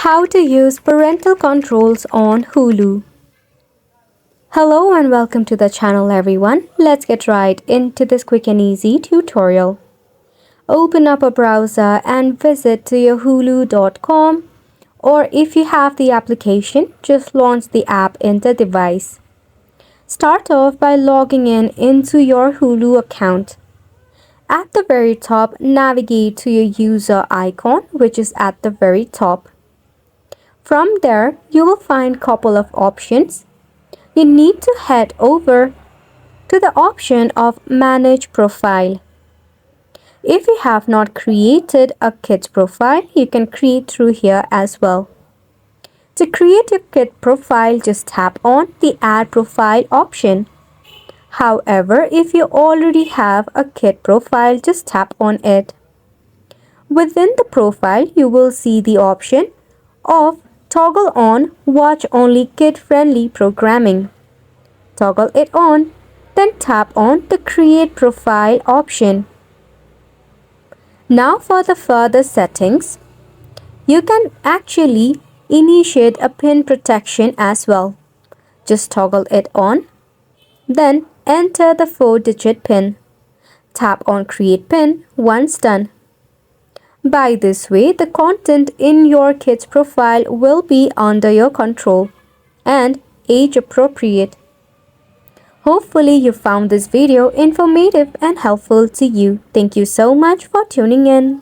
How to use parental controls on Hulu. Hello and welcome to the channel everyone. Let's get right into this quick and easy tutorial. Open up a browser and visit to your hulu.com, or if you have the application, just launch the app in the device. Start off by logging in into your Hulu account. At the very top, navigate to your user icon, which is at the very top. From there, you will find a couple of options. You need to head over to the option of Manage Profile. If you have not created a kid's profile, you can create through here as well. To create your kid profile, just tap on the Add Profile option. However, if you already have a kid profile, just tap on it. Within the profile, you will see the option of Toggle on Watch Only Kid-Friendly Programming. Toggle it on, then tap on the Create Profile option. Now for the further settings, you can actually initiate a PIN protection as well. Just toggle it on, then enter the 4-digit PIN. Tap on Create PIN once done. By this way, the content in your kid's profile will be under your control and age appropriate. Hopefully you found this video informative and helpful to you. Thank you so much for tuning in.